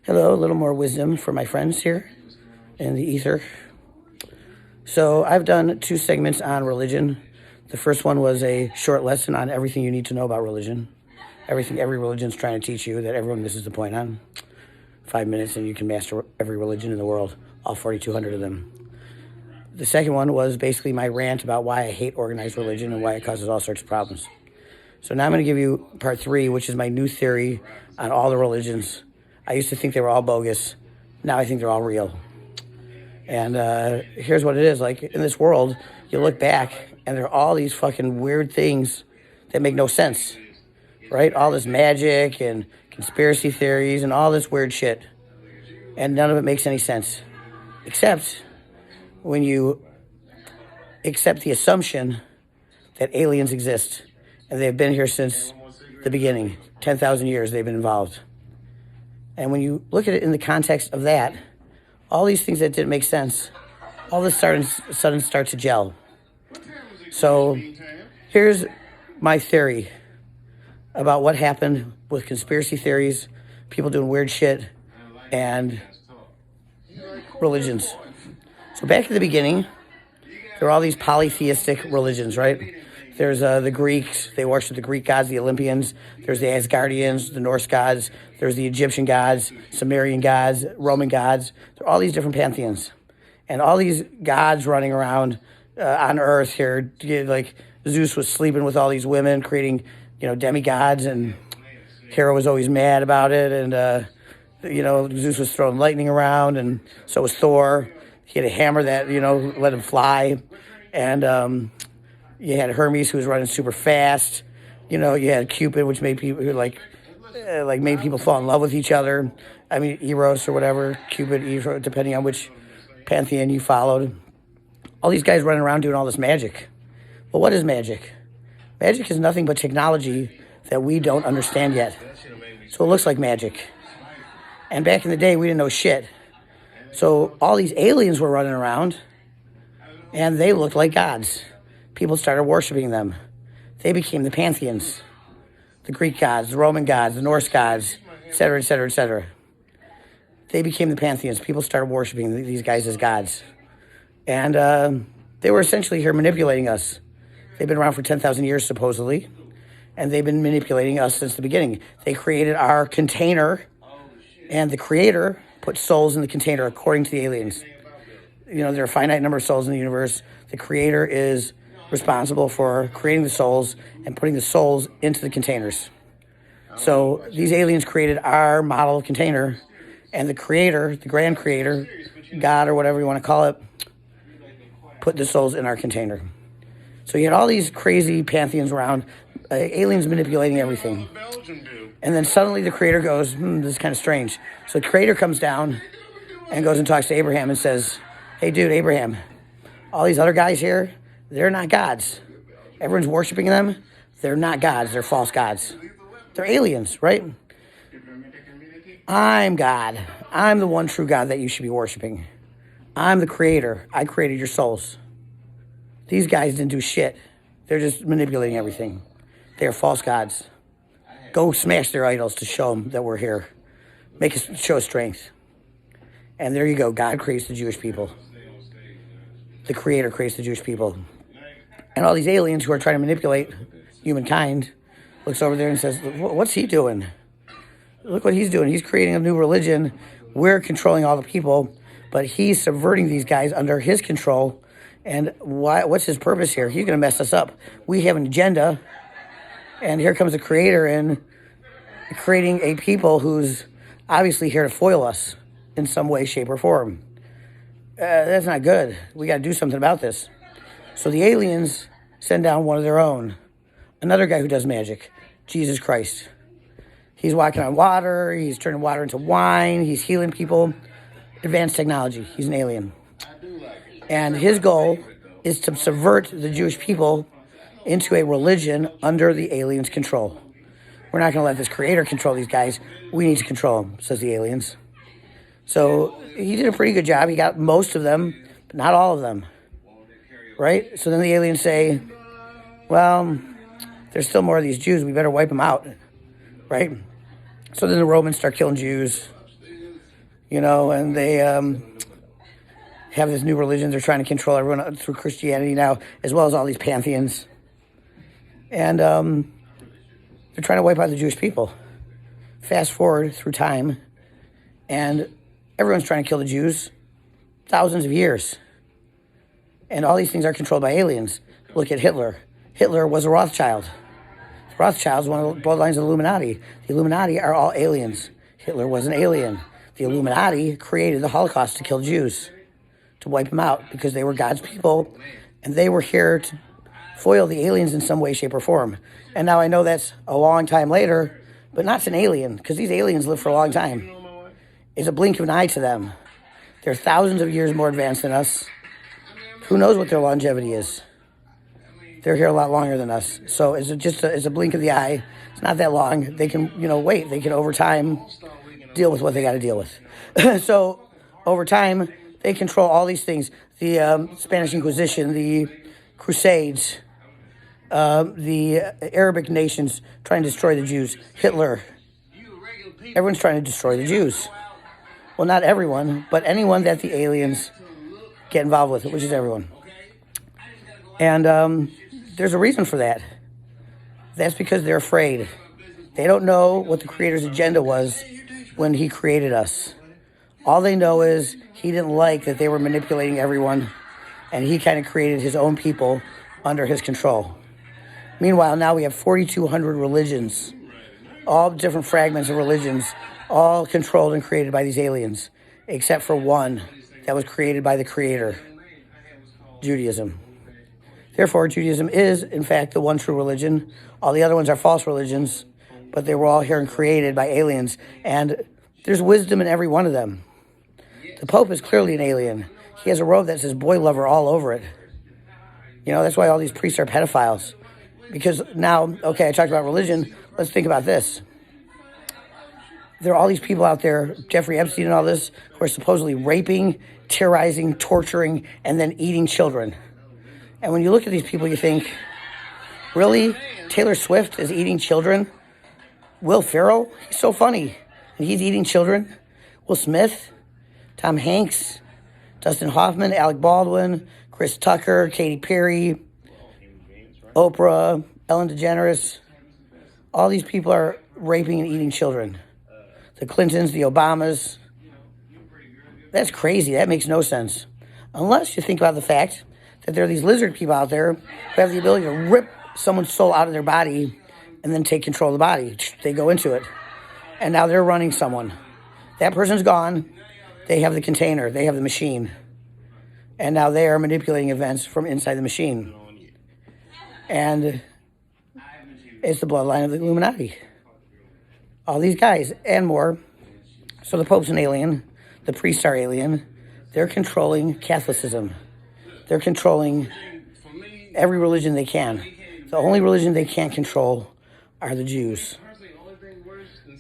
Hello, a little more wisdom for my friends here in the ether. So I've done 2 segments on religion. The first one was a short lesson on everything you need to know about religion. Everything every religion's trying to teach you that everyone misses the point on. 5 minutes and you can master every religion in the world, all 4,200 of them. The second one was basically my rant about why I hate organized religion and why it causes all sorts of problems. So now I'm going to give you part 3, which is my new theory on all the religions. I used to think they were all bogus. Now I think they're all real. And here's what it is. Like, in this world, you look back, and there are all these fucking weird things that make no sense, right? All this magic and conspiracy theories and all this weird shit. And none of it makes any sense. Except when you accept the assumption that aliens exist. And they've been here since the beginning. 10,000 years they've been involved. And when you look at it in the context of that, all these things that didn't make sense, all this sudden start to gel. So here's my theory about what happened with conspiracy theories, people doing weird shit, and religions. So back in the beginning, there were all these polytheistic religions, right? There's the Greeks. They worship the Greek gods, the Olympians. There's the Asgardians, the Norse gods. There's the Egyptian gods, Sumerian gods, Roman gods. There are all these different pantheons. And all these gods running around on Earth here. Like, Zeus was sleeping with all these women, creating, demigods. And Hera was always mad about it. And, Zeus was throwing lightning around. And so was Thor. He had a hammer that, let him fly. And you had Hermes, who was running super fast. You had Cupid, which made people made people fall in love with each other. I mean, Eros or whatever, Cupid, Eros, depending on which pantheon you followed. All these guys running around doing all this magic. Well, what is magic? Magic is nothing but technology that we don't understand yet. So it looks like magic. And back in the day, we didn't know shit. So all these aliens were running around, and they looked like gods. People started worshiping them. They became the pantheons. The Greek gods, the Roman gods, the Norse gods, etc., etc., etc. They became the pantheons. People started worshiping these guys as gods. And they were essentially here manipulating us. They've been around for 10,000 years, supposedly. And they've been manipulating us since the beginning. They created our container. And the creator put souls in the container according to the aliens. There are a finite number of souls in the universe. The creator is responsible for creating the souls and putting the souls into the containers. So these aliens created our model container, and the creator, the grand creator, God or whatever you want to call it, put the souls in our container. So you had all these crazy pantheons around, aliens manipulating everything. And then suddenly the creator goes, this is kind of strange. So the creator comes down and goes and talks to Abraham and says, hey, dude, Abraham, all these other guys here, they're not gods. Everyone's worshiping them. They're not gods. They're false gods. They're aliens, right? I'm God. I'm the one true God that you should be worshiping. I'm the creator. I created your souls. These guys didn't do shit. They're just manipulating everything. They're false gods. Go smash their idols to show them that we're here. Make us show strength. And there you go. God creates the Jewish people. The creator creates the Jewish people. And all these aliens who are trying to manipulate humankind looks over there and says, what's he doing? Look what he's doing. He's creating a new religion. We're controlling all the people, but he's subverting these guys under his control. And what's his purpose here? He's going to mess us up. We have an agenda, and here comes the creator in creating a people who's obviously here to foil us in some way, shape, or form. That's not good. We got to do something about this. So the aliens send down one of their own, another guy who does magic, Jesus Christ. He's walking on water. He's turning water into wine. He's healing people. Advanced technology. He's an alien. And his goal is to subvert the Jewish people into a religion under the aliens' control. We're not going to let this creator control these guys. We need to control them, says the aliens. So he did a pretty good job. He got most of them, but not all of them. Right? So then the aliens say, well, there's still more of these Jews. We better wipe them out. Right? So then the Romans start killing Jews. and they have this new religion. They're trying to control everyone through Christianity now, as well as all these pantheons. And they're trying to wipe out the Jewish people. Fast forward through time, and everyone's trying to kill the Jews. Thousands of years. And all these things are controlled by aliens. Look at Hitler. Hitler was a Rothschild. The Rothschilds, one of the bloodlines of the Illuminati. The Illuminati are all aliens. Hitler was an alien. The Illuminati created the Holocaust to kill Jews, to wipe them out, because they were God's people, and they were here to foil the aliens in some way, shape, or form. And now I know that's a long time later, but not an alien, because these aliens live for a long time. It's a blink of an eye to them. They're thousands of years more advanced than us. Who knows what their longevity is? They're here a lot longer than us. So it's a blink of the eye. It's not that long. They can, wait. They can, over time, deal with what they got to deal with. So over time, they control all these things. The Spanish Inquisition, the Crusades, the Arabic nations trying to destroy the Jews. Hitler. Everyone's trying to destroy the Jews. Well, not everyone, but anyone that the aliens get involved with, which is everyone. And there's a reason for that. That's because they're afraid. They don't know what the Creator's agenda was when He created us. All they know is He didn't like that they were manipulating everyone, and He kind of created His own people under His control. Meanwhile, now we have 4,200 religions, all different fragments of religions, all controlled and created by these aliens, except for one that was created by the Creator, Judaism. Therefore, Judaism is, in fact, the one true religion. All the other ones are false religions, but they were all here and created by aliens, and there's wisdom in every one of them. The Pope is clearly an alien. He has a robe that says boy lover all over it. That's why all these priests are pedophiles. Because now, okay, I talked about religion. Let's think about this. There are all these people out there, Jeffrey Epstein and all this, who are supposedly raping, terrorizing, torturing, and then eating children. And when you look at these people, you think, really? Taylor Swift is eating children? Will Ferrell? He's so funny. And he's eating children? Will Smith? Tom Hanks? Dustin Hoffman? Alec Baldwin? Chris Tucker? Katy Perry? Oprah? Ellen DeGeneres? All these people are raping and eating children. The Clintons, the Obamas. That's crazy. That makes no sense. Unless you think about the fact that there are these lizard people out there who have the ability to rip someone's soul out of their body and then take control of the body. They go into it. And now they're running someone. That person's gone. They have the container. They have the machine. And now they are manipulating events from inside the machine. And it's the bloodline of the Illuminati. All these guys and more. So the Pope's an alien. The priests are alien. They're controlling Catholicism. They're controlling every religion they can. The only religion they can't control are the Jews.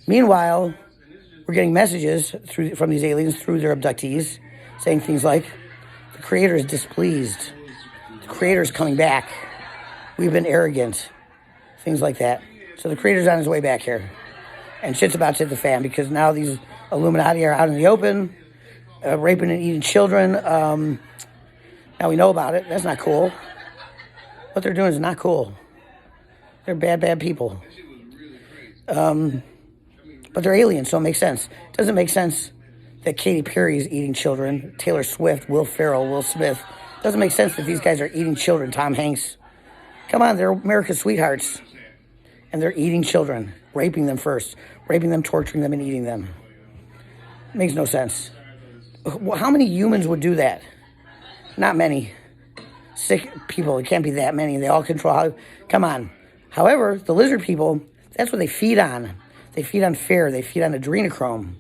Meanwhile, we're getting messages from these aliens through their abductees saying things like, the Creator is displeased. The Creator is coming back. We've been arrogant. Things like that. So the Creator's on his way back here. And shit's about to hit the fan because now these Illuminati are out in the open, raping and eating children. Now we know about it. That's not cool. What they're doing is not cool. They're bad, bad people. But they're aliens, so it makes sense. It doesn't make sense that Katy Perry is eating children, Taylor Swift, Will Ferrell, Will Smith. It doesn't make sense that these guys are eating children, Tom Hanks. Come on, they're America's sweethearts. And they're eating children, raping them first, raping them, torturing them, and eating them. It makes no sense. How many humans would do that? Not many. Sick people, it can't be that many. They all control. Come on. However, the lizard people, that's what they feed on. They feed on fear. They feed on adrenochrome.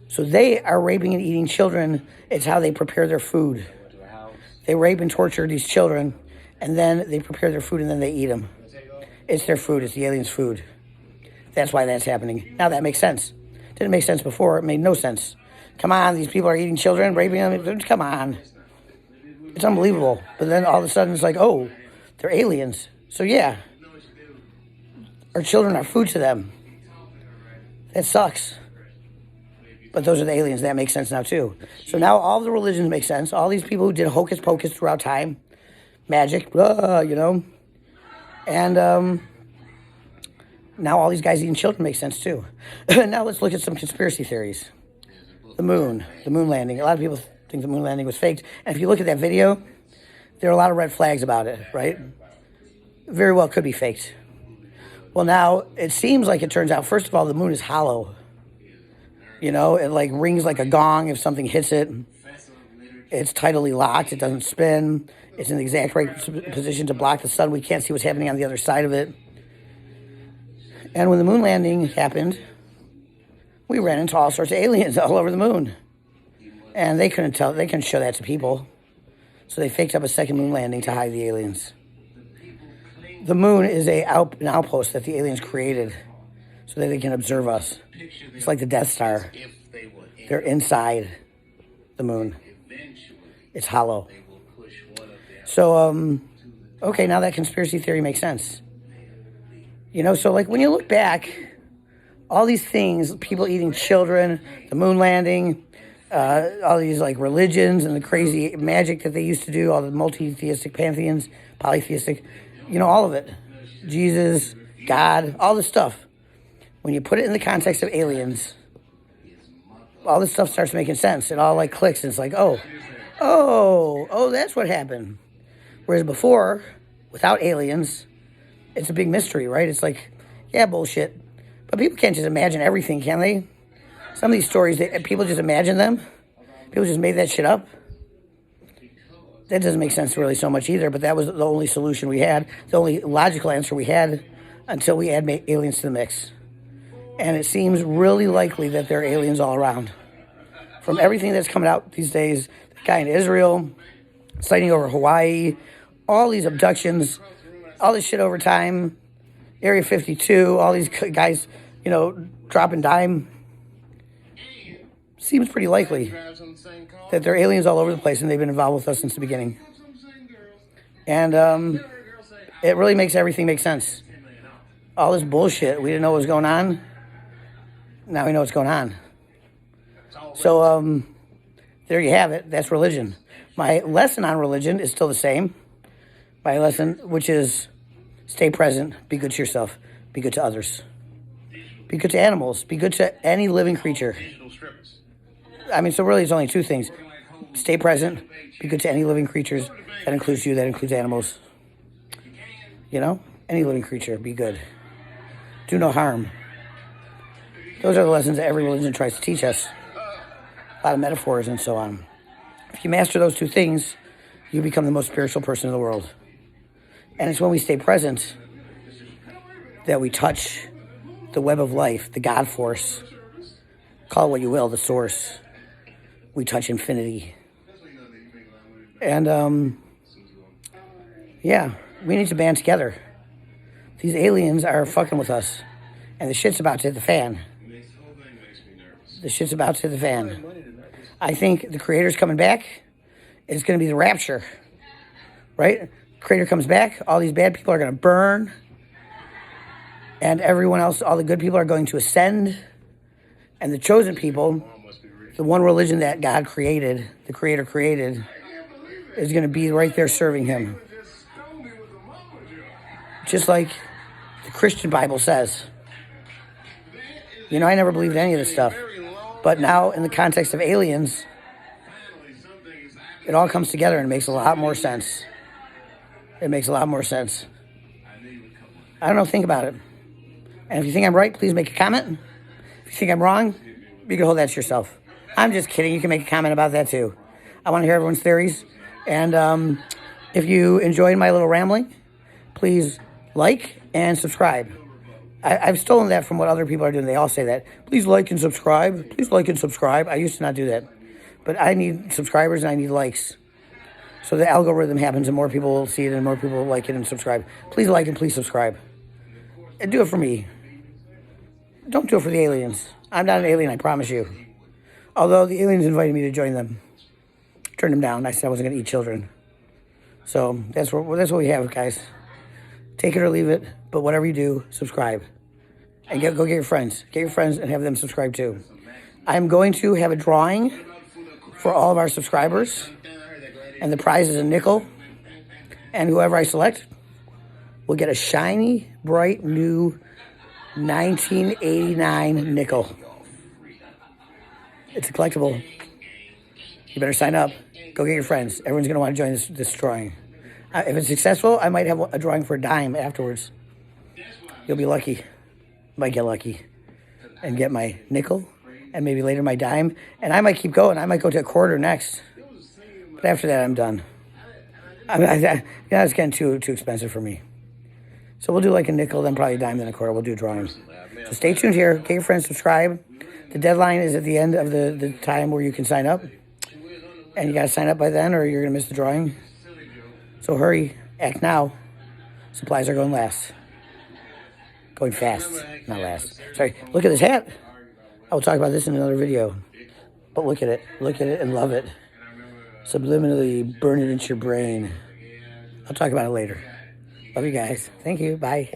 So they are raping and eating children. It's how they prepare their food. They rape and torture these children, and then they prepare their food, and then they eat them. It's their food. It's the aliens' food. That's why that's happening. Now that makes sense. Didn't make sense before. It made no sense. Come on, these people are eating children, raping them. Come on. It's unbelievable. But then all of a sudden it's like, oh, they're aliens. So yeah, our children are food to them. That sucks. But But those are the aliens. That makes sense now, too. So now all the religions make sense. All these people who did hocus pocus throughout time, magic, And now all these guys eating children make sense, too. Now let's look at some conspiracy theories. The moon landing. A lot of people think the moon landing was faked. And if you look at that video, there are a lot of red flags about it, right? Very well could be faked. Well, now it seems like it turns out, first of all, the moon is hollow. It like rings like a gong if something hits it. It's tidally locked. It doesn't spin. It's in the exact right position to block the sun. We can't see what's happening on the other side of it. And when the moon landing happened, we ran into all sorts of aliens all over the moon. And they couldn't show that to people. So they faked up a second moon landing to hide the aliens. The moon is an outpost that the aliens created so that they can observe us. It's like the Death Star. They're inside the moon. It's hollow. So, okay, now that conspiracy theory makes sense. So like when you look back, all these things, people eating children, the moon landing, all these like religions and the crazy magic that they used to do, all the multi-theistic pantheons, polytheistic, all of it. Jesus, God, all this stuff. When you put it in the context of aliens, all this stuff starts making sense. It all like clicks and it's like, oh, that's what happened. Whereas before, without aliens, it's a big mystery, right? It's like, yeah, bullshit. But people can't just imagine everything, can they? Some of these stories, people just imagine them. People just made that shit up. That doesn't make sense really so much either, but that was the only solution we had, the only logical answer we had until we add aliens to the mix. And it seems really likely that there are aliens all around. From everything that's coming out these days, the guy in Israel, sighting over Hawaii, all these abductions, all this shit over time, Area 52, all these guys, dropping dime. Seems pretty likely that there are aliens all over the place and they've been involved with us since the beginning. And it really makes everything make sense. All this bullshit, we didn't know what was going on. Now we know what's going on. So there you have it. That's religion. My lesson on religion is still the same. My lesson, which is stay present, be good to yourself, be good to others. Be good to animals, be good to any living creature. So really it's only two things. Stay present, be good to any living creatures. That includes you, that includes animals. Any living creature, be good. Do no harm. Those are the lessons that every religion tries to teach us. A lot of metaphors and so on. If you master those two things, you become the most spiritual person in the world. And it's when we stay present that we touch the web of life, the God force. Call it what you will, the source. We touch infinity. And, we need to band together. These aliens are fucking with us. And the shit's about to hit the fan. The shit's about to hit the fan. I think the Creator's coming back. It's going to be the rapture. Right? Creator comes back. All these bad people are going to burn. And everyone else, all the good people are going to ascend. And the chosen people, the one religion that God created, the Creator created, is going to be right there serving Him. Just like the Christian Bible says. I never believed any of this stuff. But now, in the context of aliens, it all comes together and it makes a lot more sense. It makes a lot more sense. I don't know, think about it. And if you think I'm right, please make a comment. If you think I'm wrong, you can hold that to yourself. I'm just kidding. You can make a comment about that too. I want to hear everyone's theories. And if you enjoyed my little rambling, please like and subscribe. I've stolen that from what other people are doing. They all say that. Please like and subscribe. Please like and subscribe. I used to not do that. But I need subscribers and I need likes. So the algorithm happens and more people will see it and more people will like it and subscribe. Please like and please subscribe. And do it for me. Don't do it for the aliens. I'm not an alien, I promise you. Although the aliens invited me to join them. Turned them down. I said I wasn't going to eat children. So that's what we have, guys. Take it or leave it. But whatever you do, subscribe. And go get your friends. Get your friends and have them subscribe too. I'm going to have a drawing for all of our subscribers, and the prize is a nickel, and whoever I select will get a shiny, bright, new 1989 nickel. It's a collectible. You better sign up. Go get your friends. Everyone's going to want to join this drawing. If it's successful, I might have a drawing for a dime afterwards. You'll be lucky. Might get lucky and get my nickel and maybe later my dime. And I might keep going. I might go to a quarter next. But after that, I'm done. It's getting too expensive for me. So we'll do like a nickel, then probably a dime, then a quarter. We'll do drawings. So stay tuned here. Get your friends, subscribe. The deadline is at the end of the time where you can sign up. And you got to sign up by then or you're going to miss the drawing. So hurry. Act now. Supplies are going last. Going fast, not last. Sorry. Look at this hat. I will talk about this in another video. But look at it. Look at it and love it. Subliminally burn it into your brain. I'll talk about it later. Love you guys. Thank you. Bye.